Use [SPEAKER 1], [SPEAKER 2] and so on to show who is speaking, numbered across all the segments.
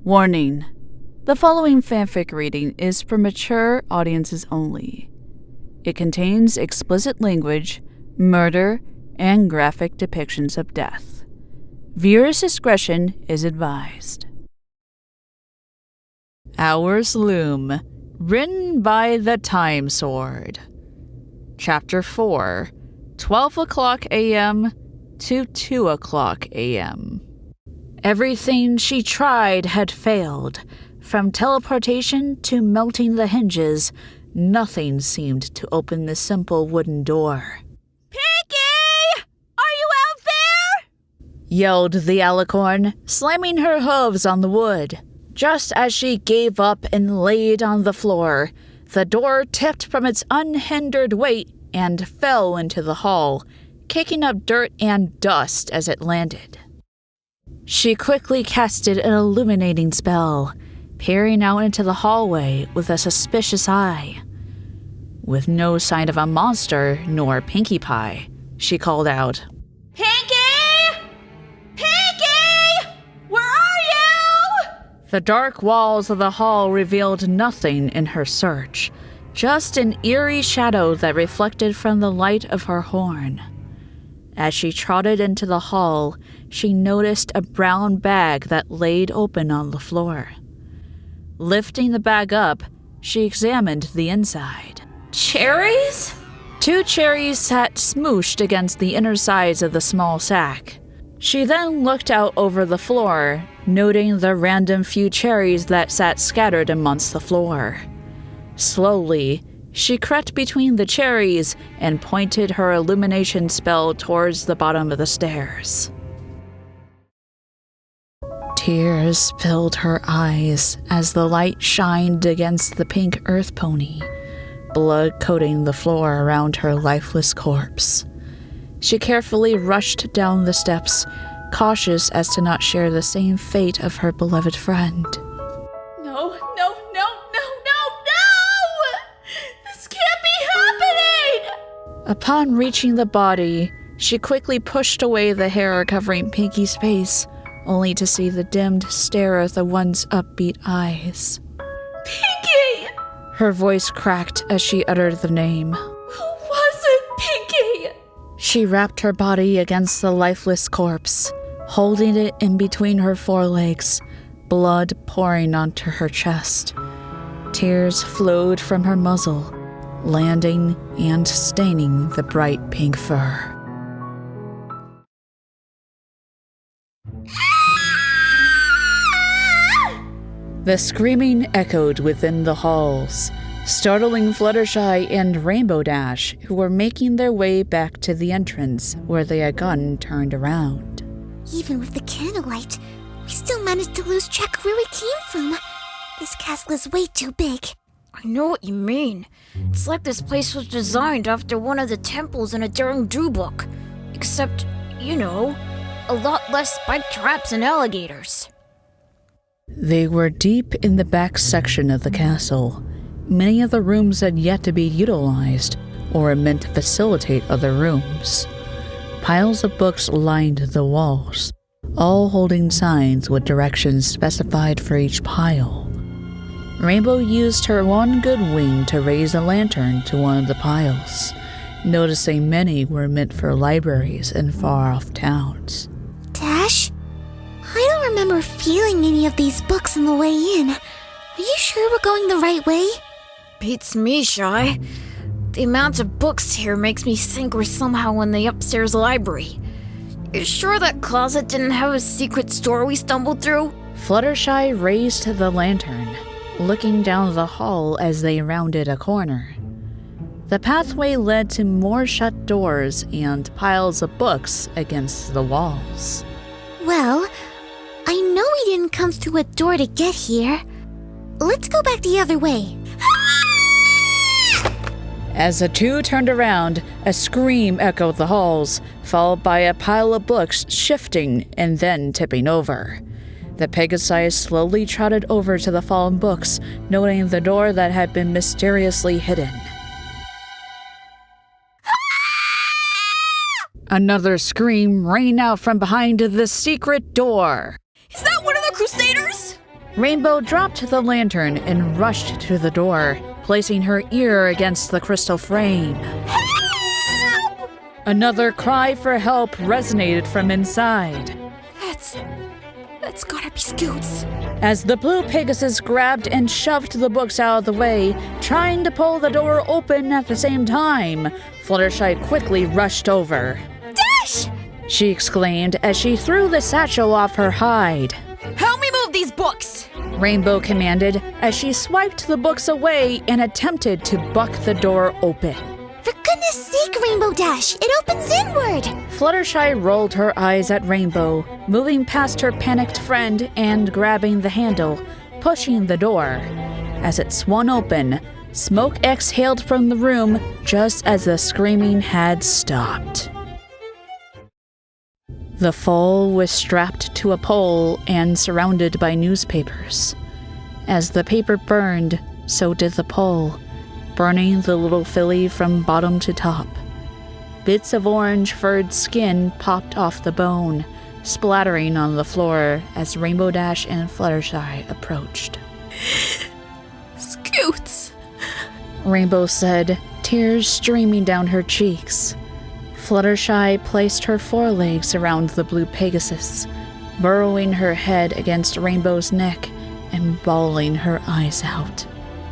[SPEAKER 1] Warning: the following fanfic reading is for mature audiences only. It contains explicit language, murder, and graphic depictions of death. Viewers' discretion is advised. Hours Loom, written by TheTimeSword. Chapter 4, 12 o'clock a.m. to 2 o'clock a.m. Everything she tried had failed. From teleportation to melting the hinges, nothing seemed to open the simple wooden door.
[SPEAKER 2] "Pinky! Are you out there?"
[SPEAKER 1] yelled the alicorn, slamming her hooves on the wood. Just as she gave up and laid on the floor, the door tipped from its unhindered weight and fell into the hall, kicking up dirt and dust as it landed. She quickly casted an illuminating spell, peering out into the hallway with a suspicious eye. With no sign of a monster nor Pinkie Pie, she called out,
[SPEAKER 2] "Pinky! Pinky! Where are you?"
[SPEAKER 1] The dark walls of the hall revealed nothing in her search, just an eerie shadow that reflected from the light of her horn. As she trotted into the hall, she noticed a brown bag that laid open on the floor. Lifting the bag up, she examined the inside.
[SPEAKER 2] Cherries?
[SPEAKER 1] 2 cherries sat smooshed against the inner sides of the small sack. She then looked out over the floor, noting the random few cherries that sat scattered amongst the floor. Slowly, she crept between the cherries and pointed her illumination spell towards the bottom of the stairs. Tears filled her eyes as the light shined against the pink earth pony, blood coating the floor around her lifeless corpse. She carefully rushed down the steps, cautious as to not share the same fate of her beloved friend.
[SPEAKER 2] No. This can't be happening!
[SPEAKER 1] Upon reaching the body, she quickly pushed away the hair covering Pinky's face, only to see the dimmed stare of the one's upbeat eyes.
[SPEAKER 2] Pinky!
[SPEAKER 1] Her voice cracked as she uttered the name.
[SPEAKER 2] Who was it, Pinky?
[SPEAKER 1] She wrapped her body against the lifeless corpse, holding it in between her forelegs, blood pouring onto her chest. Tears flowed from her muzzle, landing and staining the bright pink fur. The screaming echoed within the halls, startling Fluttershy and Rainbow Dash, who were making their way back to the entrance where they had gotten turned around.
[SPEAKER 3] Even with the candlelight, we still managed to lose track of where we came from. This castle is way too big.
[SPEAKER 4] I know what you mean. It's like this place was designed after one of the temples in a Daring Do book. Except, a lot less spiked traps and alligators.
[SPEAKER 1] They were deep in the back section of the castle. Many of the rooms had yet to be utilized, or were meant to facilitate other rooms. Piles of books lined the walls, all holding signs with directions specified for each pile. Rainbow used her one good wing to raise a lantern to one of the piles, noticing many were meant for libraries in far-off towns.
[SPEAKER 3] Dash? I don't remember feeling any of these books on the way in. Are you sure we're going the right way?
[SPEAKER 4] Beats me, Shy. The amount of books here makes me think we're somehow in the upstairs library. You sure that closet didn't have a secret door we stumbled through?
[SPEAKER 1] Fluttershy raised the lantern, looking down the hall as they rounded a corner. The pathway led to more shut doors and piles of books against the walls.
[SPEAKER 3] Well, I know we didn't come through a door to get here. Let's go back the other way.
[SPEAKER 1] As the two turned around, a scream echoed the halls, followed by a pile of books shifting and then tipping over. The Pegasi slowly trotted over to the fallen books, noting the door that had been mysteriously hidden. Another scream rang out from behind the secret door.
[SPEAKER 2] Is that one of the Crusaders?
[SPEAKER 1] Rainbow dropped the lantern and rushed to the door, placing her ear against the crystal frame.
[SPEAKER 2] Help!
[SPEAKER 1] Another cry for help resonated from inside.
[SPEAKER 2] That's gotta be Scoots.
[SPEAKER 1] As the blue Pegasus grabbed and shoved the books out of the way, trying to pull the door open at the same time, Fluttershy quickly rushed over.
[SPEAKER 2] Dash!
[SPEAKER 1] She exclaimed as she threw the satchel off her hide.
[SPEAKER 2] Help me move these books!
[SPEAKER 1] Rainbow commanded as she swiped the books away and attempted to buck the door open.
[SPEAKER 3] For goodness sake, Rainbow Dash, it opens inward!
[SPEAKER 1] Fluttershy rolled her eyes at Rainbow, moving past her panicked friend and grabbing the handle, pushing the door. As it swung open, smoke exhaled from the room just as the screaming had stopped. The foal was strapped to a pole and surrounded by newspapers. As the paper burned, so did the pole, burning the little filly from bottom to top. Bits of orange furred skin popped off the bone, splattering on the floor as Rainbow Dash and Fluttershy approached.
[SPEAKER 2] Scoots!
[SPEAKER 1] Rainbow said, tears streaming down her cheeks. Fluttershy placed her forelegs around the blue Pegasus, burrowing her head against Rainbow's neck and bawling her eyes out.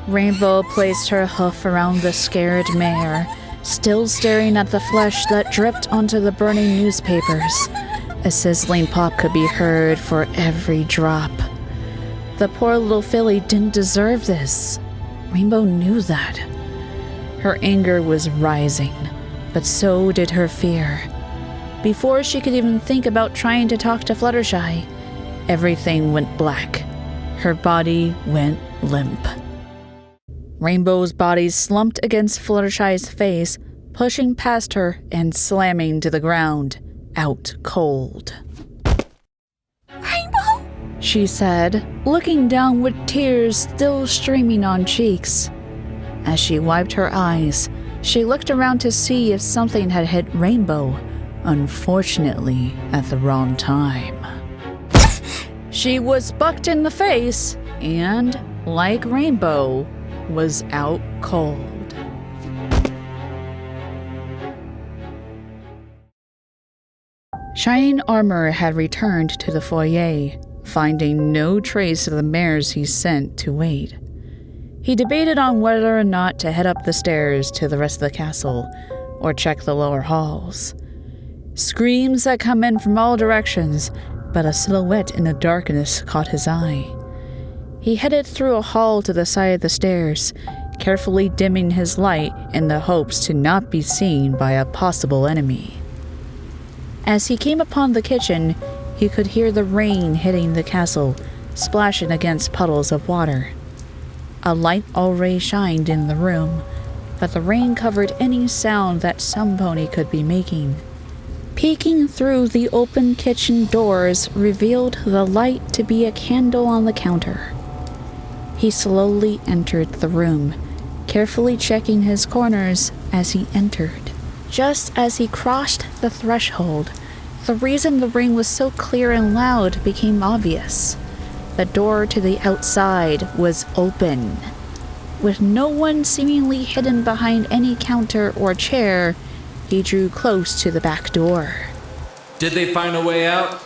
[SPEAKER 1] Rainbow placed her hoof around the scared mare, still staring at the flesh that dripped onto the burning newspapers. A sizzling pop could be heard for every drop. The poor little filly didn't deserve this. Rainbow knew that. Her anger was rising, but so did her fear. Before she could even think about trying to talk to Fluttershy, everything went black. Her body went limp. Rainbow's body slumped against Fluttershy's face, pushing past her and slamming to the ground, out cold.
[SPEAKER 2] Rainbow?
[SPEAKER 1] She said, looking down with tears still streaming on cheeks. As she wiped her eyes, she looked around to see if something had hit Rainbow, unfortunately at the wrong time. She was bucked in the face and, like Rainbow, was out cold. Shining Armor had returned to the foyer, finding no trace of the mares he sent to wait. He debated on whether or not to head up the stairs to the rest of the castle, or check the lower halls. Screams had come in from all directions, but a silhouette in the darkness caught his eye. He headed through a hall to the side of the stairs, carefully dimming his light in the hopes to not be seen by a possible enemy. As he came upon the kitchen, he could hear the rain hitting the castle, splashing against puddles of water. A light already shined in the room, but the rain covered any sound that some pony could be making. Peeking through the open kitchen doors revealed the light to be a candle on the counter. He slowly entered the room, carefully checking his corners as he entered. Just as he crossed the threshold, the reason the ring was so clear and loud became obvious. The door to the outside was open. With no one seemingly hidden behind any counter or chair, he drew close to the back door.
[SPEAKER 5] Did they find a way out?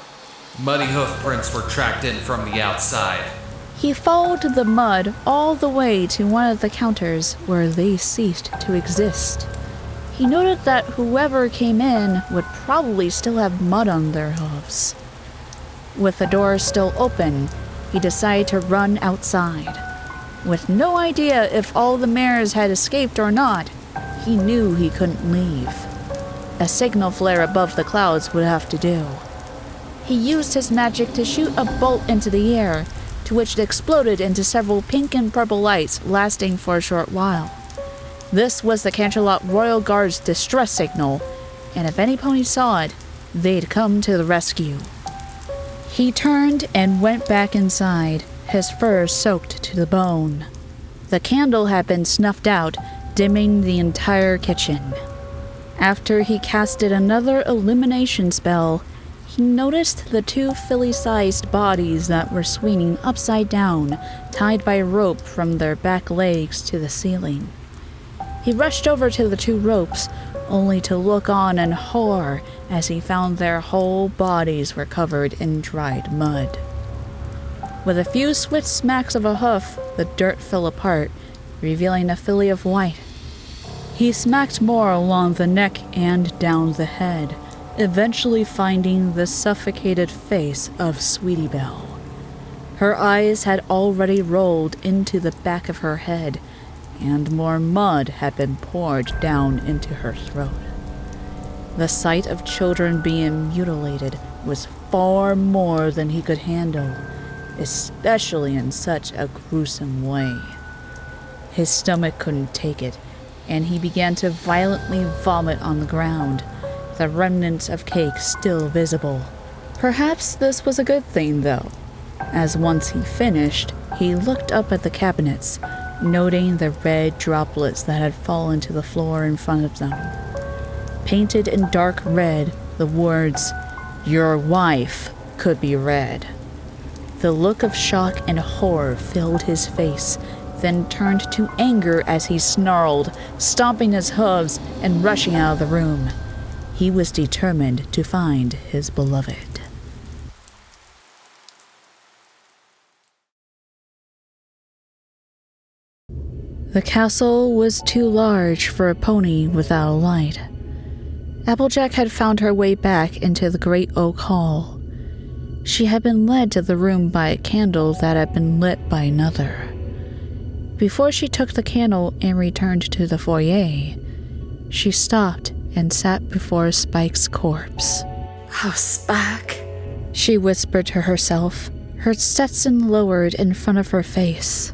[SPEAKER 5] Muddy hoof prints were tracked in from the outside.
[SPEAKER 1] He followed the mud all the way to one of the counters where they ceased to exist. He noted that whoever came in would probably still have mud on their hooves. With the door still open, he decided to run outside. With no idea if all the mares had escaped or not, he knew he couldn't leave. A signal flare above the clouds would have to do. He used his magic to shoot a bolt into the air, to which it exploded into several pink and purple lights lasting for a short while. This was the Canterlot Royal Guard's distress signal, and if any pony saw it, they'd come to the rescue. He turned and went back inside, his fur soaked to the bone. The candle had been snuffed out, dimming the entire kitchen. After he casted another illumination spell, he noticed the two filly-sized bodies that were swinging upside down, tied by rope from their back legs to the ceiling. He rushed over to the two ropes, only to look on in horror as he found their whole bodies were covered in dried mud. With a few swift smacks of a hoof, the dirt fell apart, revealing a filly of white. He smacked more along the neck and down the head, eventually finding the suffocated face of Sweetie Belle. Her eyes had already rolled into the back of her head, and more mud had been poured down into her throat. The sight of children being mutilated was far more than he could handle, especially in such a gruesome way. His stomach couldn't take it, and he began to violently vomit on the ground, the remnants of cake still visible. Perhaps this was a good thing, though, as once he finished, he looked up at the cabinets, noting the red droplets that had fallen to the floor in front of them. Painted in dark red, the words, "Your wife," could be read. The look of shock and horror filled his face, then turned to anger as he snarled, stomping his hooves and rushing out of the room. He was determined to find his beloved. The castle was too large for a pony without a light. Applejack had found her way back into the great oak hall. She had been led to the room by a candle that had been lit by another. Before she took the candle and returned to the foyer, she stopped and sat before Spike's corpse.
[SPEAKER 6] "Oh, Spike,"
[SPEAKER 1] she whispered to herself, her Stetson lowered in front of her face.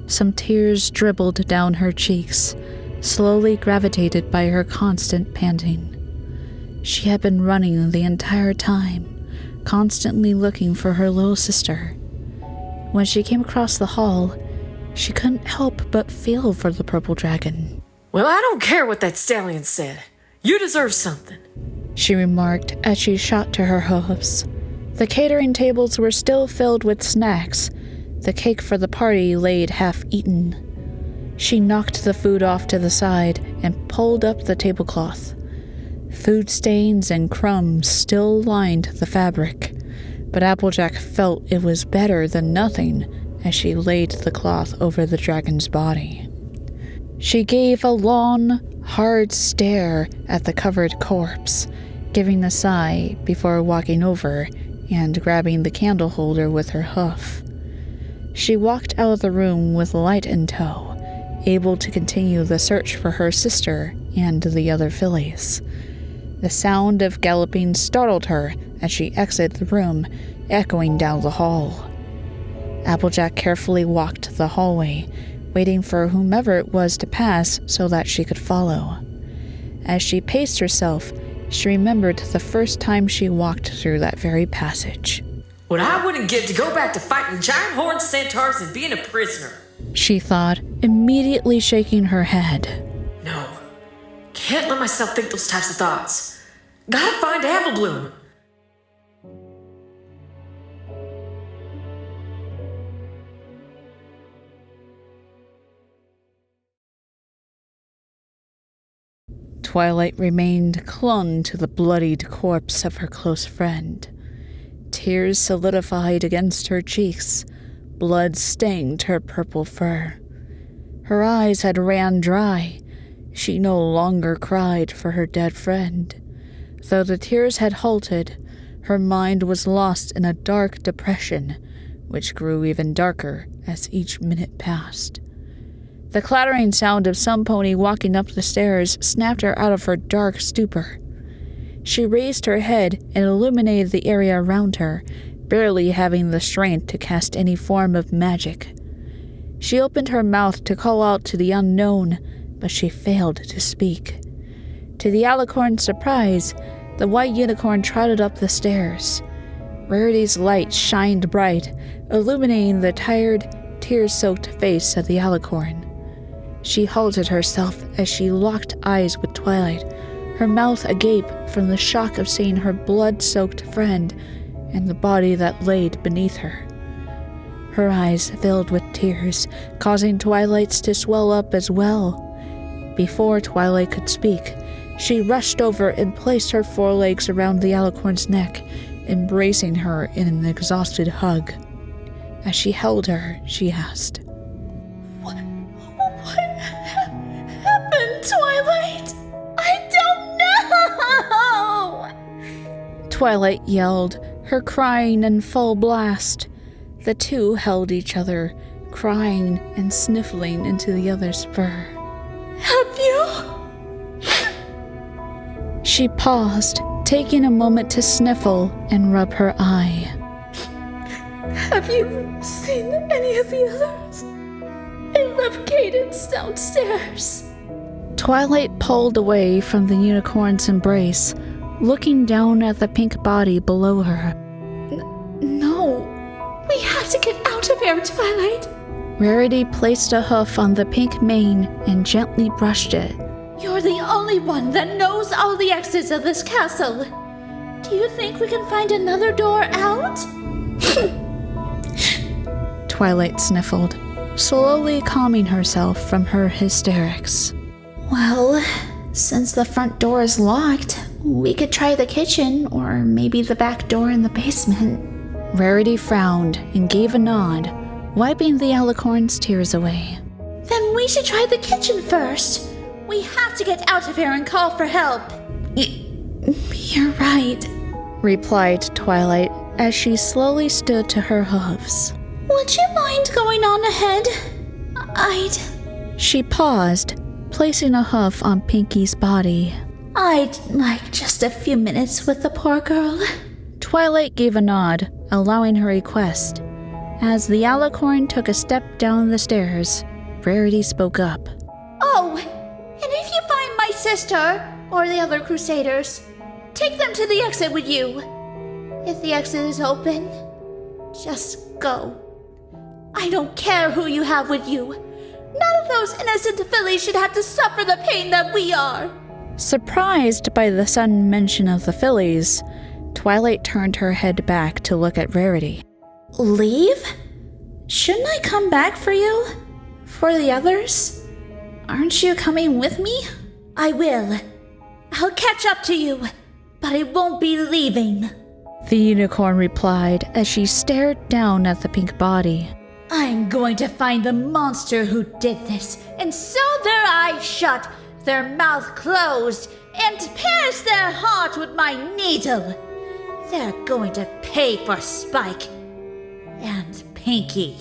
[SPEAKER 1] Some tears dribbled down her cheeks, slowly gravitated by her constant panting. She had been running the entire time, constantly looking for her little sister. When she came across the hall, she couldn't help but feel for the purple dragon.
[SPEAKER 6] "Well, I don't care what that stallion said. You deserve something,"
[SPEAKER 1] she remarked as she shot to her hooves. The catering tables were still filled with snacks, the cake for the party laid half-eaten. She knocked the food off to the side and pulled up the tablecloth. Food stains and crumbs still lined the fabric, but Applejack felt it was better than nothing as she laid the cloth over the dragon's body. She gave a long, hard stare at the covered corpse, giving a sigh before walking over and grabbing the candle holder with her hoof. She walked out of the room with light in tow, able to continue the search for her sister and the other fillies. The sound of galloping startled her as she exited the room, echoing down the hall. Applejack carefully walked the hallway, waiting for whomever it was to pass so that she could follow. As she paced herself, she remembered the first time she walked through that very passage.
[SPEAKER 6] "What I wouldn't give to go back to fighting giant horned centaurs and being a prisoner,"
[SPEAKER 1] she thought, immediately shaking her head.
[SPEAKER 6] "No, can't let myself think those types of thoughts. Gotta find Apple Bloom."
[SPEAKER 1] Twilight remained clung to the bloodied corpse of her close friend. Tears solidified against her cheeks. Blood stained her purple fur. Her eyes had ran dry. She no longer cried for her dead friend. Though the tears had halted, her mind was lost in a dark depression, which grew even darker as each minute passed. The clattering sound of some pony walking up the stairs snapped her out of her dark stupor. She raised her head and illuminated the area around her, barely having the strength to cast any form of magic. She opened her mouth to call out to the unknown, but she failed to speak. To the alicorn's surprise, the white unicorn trotted up the stairs. Rarity's light shined bright, illuminating the tired, tear-soaked face of the alicorn. She halted herself as she locked eyes with Twilight, her mouth agape from the shock of seeing her blood-soaked friend and the body that laid beneath her. Her eyes filled with tears, causing Twilight's to swell up as well. Before Twilight could speak, she rushed over and placed her forelegs around the alicorn's neck, embracing her in an exhausted hug. As she held her, she asked,
[SPEAKER 2] What happened, Twilight? I don't know!
[SPEAKER 1] Twilight yelled, her crying in full blast. The two held each other, crying and sniffling into the other's fur.
[SPEAKER 2] Have you?
[SPEAKER 1] She paused, taking a moment to sniffle and rub her eye.
[SPEAKER 2] Have you seen any of the others? I left Cadence downstairs.
[SPEAKER 1] Twilight pulled away from the unicorn's embrace, looking down at the pink body below her.
[SPEAKER 2] No. We have to get out of here, Twilight.
[SPEAKER 1] Rarity placed a hoof on the pink mane and gently brushed it.
[SPEAKER 2] You're the only one that knows all the exits of this castle. Do you think we can find another door out?
[SPEAKER 1] Twilight sniffled, slowly calming herself from her hysterics.
[SPEAKER 3] Well, since the front door is locked, we could try the kitchen or maybe the back door in the basement.
[SPEAKER 1] Rarity frowned and gave a nod, wiping the alicorn's tears away.
[SPEAKER 2] Then we should try the kitchen first. We have to get out of here and call for help.
[SPEAKER 3] You're right.
[SPEAKER 1] Replied Twilight as she slowly stood to her hooves.
[SPEAKER 2] Would you mind going on ahead?
[SPEAKER 1] She paused, placing a hoof on Pinky's body.
[SPEAKER 2] I'd like just a few minutes with the poor girl.
[SPEAKER 1] Twilight gave a nod, allowing her request. As the alicorn took a step down the stairs, Rarity spoke up.
[SPEAKER 2] Oh, and if you find my sister or the other crusaders, take them to the exit with you. If the exit is open, just go. I don't care who you have with you. None of those innocent fillies should have to suffer the pain that we are.
[SPEAKER 1] Surprised by the sudden mention of the fillies, Twilight turned her head back to look at Rarity.
[SPEAKER 2] Leave? Shouldn't I come back for you? For the others? Aren't you coming with me? I will. I'll catch up to you, but I won't be leaving.
[SPEAKER 1] The unicorn replied as she stared down at the pink body.
[SPEAKER 2] I'm going to find the monster who did this and sew their eyes shut, their mouth closed, and pierce their heart with my needle. They're going to pay for Spike and Pinky.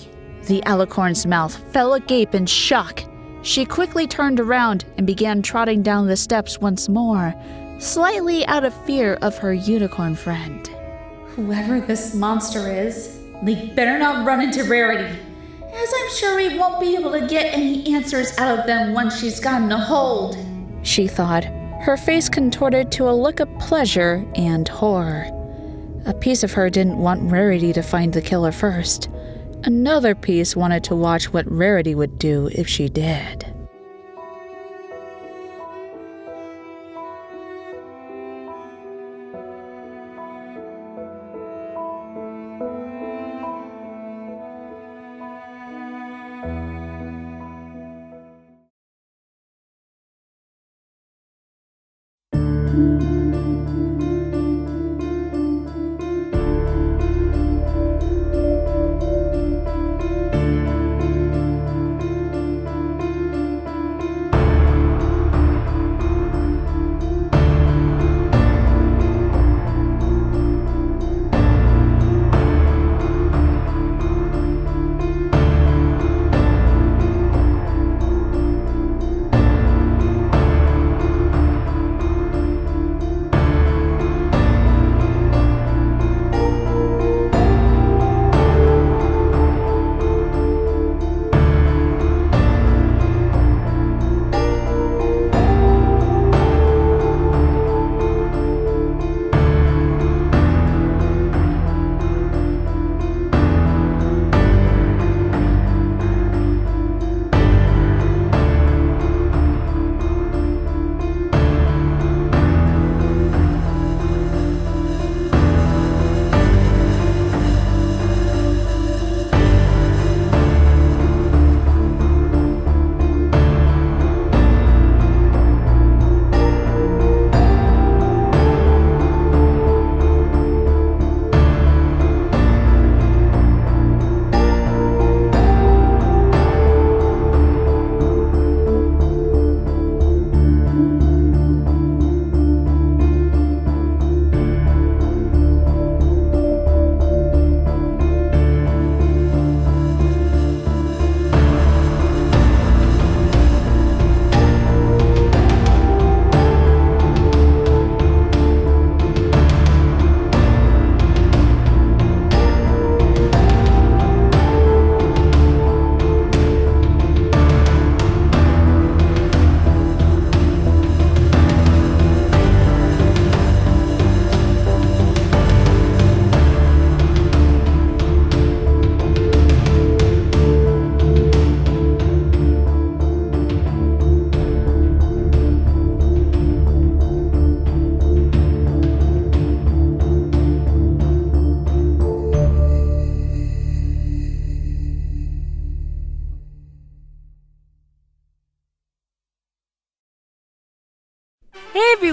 [SPEAKER 1] The alicorn's mouth fell agape in shock. She quickly turned around and began trotting down the steps once more, slightly out of fear of her unicorn friend.
[SPEAKER 2] Whoever this monster is, they better not run into Rarity, as I'm sure we won't be able to get any answers out of them once she's gotten a hold.
[SPEAKER 1] She thought, her face contorted to a look of pleasure and horror. A piece of her didn't want Rarity to find the killer first. Another piece wanted to watch what Rarity would do if she did.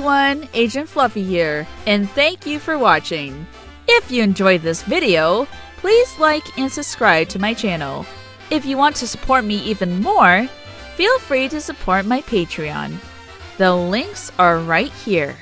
[SPEAKER 1] everyone, Agent Fluffy here, and thank you for watching. If you enjoyed this video, please like and subscribe to my channel. If you want to support me even more, feel free to support my Patreon. The links are right here.